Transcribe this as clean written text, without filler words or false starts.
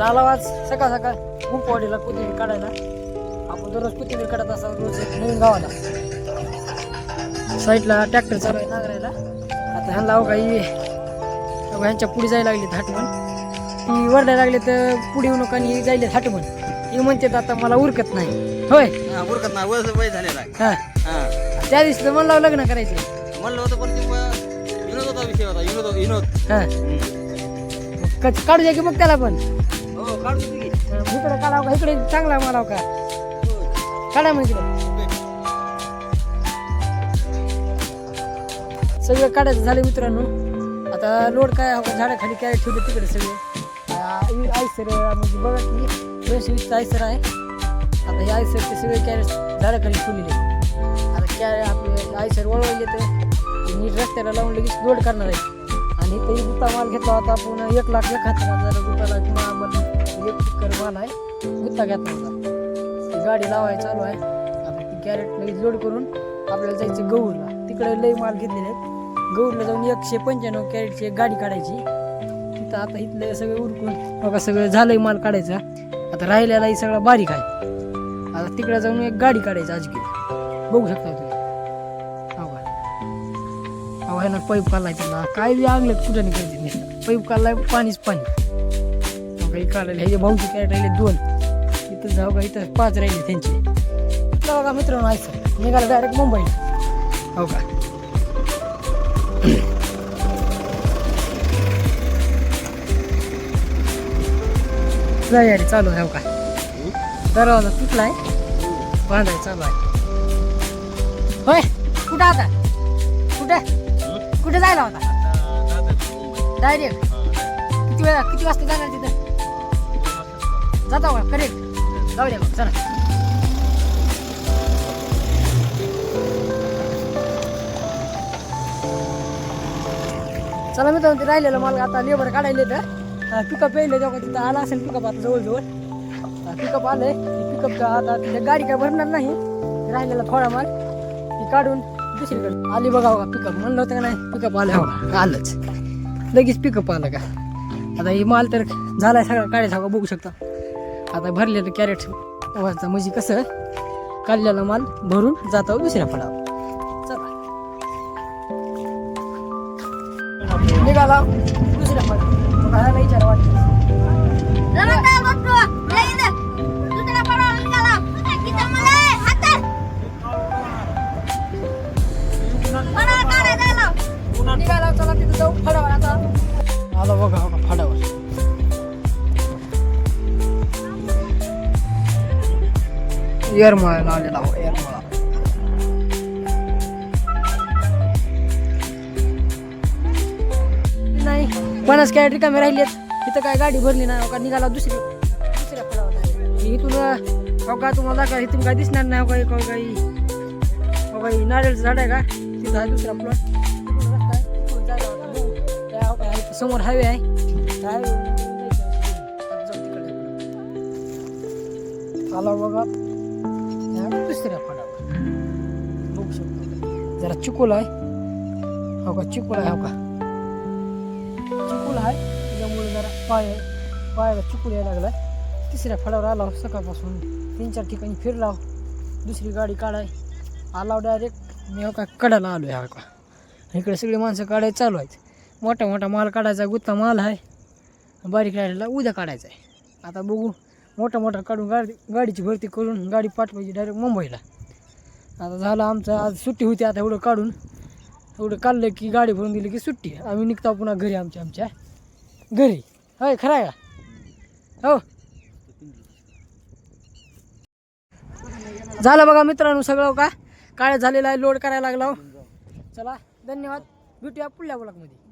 आला आज सकाळ सकाळ कुंपवाडीला कोथिंबीर काढायला. आपण दररोज कोथिंबीर काढत असा रोज एक नवीन गावाला. साईडला ट्रॅक्टर चालू आहे नांगरायला. आता ह्यांना लाव काही ह्यांच्या पुढे जायला लागली थाटवण. ती वरडायला लागले तर पुढे येऊ नका आणि जायले थाटवण. ती म्हणते आता मला उरकत नाही. होय उरकत नाही वय झालेला आहे. हा त्या दिवशी तर म्हणलं लग्न करायचं म्हणलं होतं पण ते विनोद होता विषय होता विनोद. हा काढू द्या की मग त्याला पण. हो काढतो की इकडे काढाव का इकडे चांगला माराव का काढा मग इकडे. सगळं काढायचं झालं मित्रांनो. आता लोड काय झाडाखाली काय ठेवले तिकडे सगळे आयसर म्हणजे बघा की 220 आयसर आहे. आता हे आयसरचे सगळे कॅरेट झाडाखाली ठेवलेले. आता आपले आयसर वळवले तर नीट रस्त्याला लावून लगेच लोड करणार आहे. आणि इथे गुत्ता माल घेतला होता आपण 1,71,000 गुत्ताला किंवा 1 एकर माल आहे गुत्ता घेतला होता. ती गाडी लावायला चालू आहे. आता ती कॅरेट लगेच लोड करून आपल्याला जायचं गौरला. तिकडे लई माल घेतलेले आहेत. गौरला जाऊन 195 कॅरेटची एक गाडी काढायची. तिथं आता इथलं सगळं उरकून बघा सगळं झालंय माल काढायचा. आता राहिलेलाही सगळा बारीक आहे. आता तिकडे जाऊन एक गाडी काढायची आजकी बघू शकता तुम्ही. हो ह्यानं पाईप काढलाय त्यांना काय बी आणलं कुठं नाही करायचं नुसतं पाईप काढलाय पाणीच पाणी. काही काढायला ह्याचे भाऊचे कॅरेट राहिले 2. इथं जाऊ का इथं 5 राहिले त्यांचे. इथलं बघा मित्रांनो आयसर निघाला डायरेक्ट मुंबईला. हो का तयारी चालू आहे. हो का दरवाजा तुटलाय बांधाय चालू आहे. होय कुठं आता कुठे जायला होता डायरेक्ट किती वाजता जाणार तिथं जाता का करेक्ट जाऊ द्या मग चला. चला मित्रांनो ते राहिलेलं मला आता लेबर काढायला तर पिकअप येईल जेव्हा तिथं आला असेल पिकअप आता जवळजवळ पिकअप आलंय. पिकअपचा आता तिथे गाडी काय भरणार नाही. राहिलेला थोडा माल ती काढून दुसरीकडे आली बघा बघा पिकअप म्हणलं होतं का नाही पिकअप आलं. हो आलंच लगेच पिकअप आलं का. आता ही माल तर झालाय सगळा काढायचा का बघू शकता. आता भरलेलं कॅरेट वाजता म्हणजे कसं काढलेला माल भरून जातो दुसऱ्या फळावर. चला निघाला दुसऱ्या फळावर विचार वाटत. निघाला चला तिथं जाऊ फळावर. आता आला बघा बघा फळावर एअरमाळा लावलेला हो एअरमाळा. नाही 50 कॅरेट रिकामे राहिलेत. इथं काय गाडी भरली नाही. का निघाला दुसऱ्या फळावर. इथून हो का तुम्हाला का इथून काय दिसणार नाही. हो काही नारळचं झाड आहे का तिथं आहे दुसरा प्लॉट. समोर हायवे आहे. आला बघा दुसऱ्या फळावर बघू शकतो. जरा चिकोल आहे. हो का चिकोल आहे. हो का चिकोल आहे त्याच्यामुळे जरा पायाला चिकोल यायला लागलाय. तिसऱ्या फळावर आला सकाळपासून 3-4 ठिकाणी फिरला. दुसरी गाडी काढाय आला डायरेक्ट मी हो का कडाला आलो आहे. हो का इकडे सगळी माणसं काढायला चालू आहेत. मोठा मोठा माल काढायचा गुत्ता माल आहे. बारीक राहिलेला उद्या काढायचा आहे. आता बघू मोठा काढून गाडीची भरती करून गाडी पाठवायची डायरेक्ट मुंबईला. आता झालं आमचं आज सुट्टी होती. आता एवढं काढलं की गाडी भरून दिली की सुट्टी. आम्ही निघतो पुन्हा घरी आमच्या घरी. होय खरं आहे का. हो झालं बघा मित्रांनो सगळं का काळ झालेलं आहे. लोड करायला लागला. चला धन्यवाद भेटूया पुढल्या ब्लॉगमध्ये.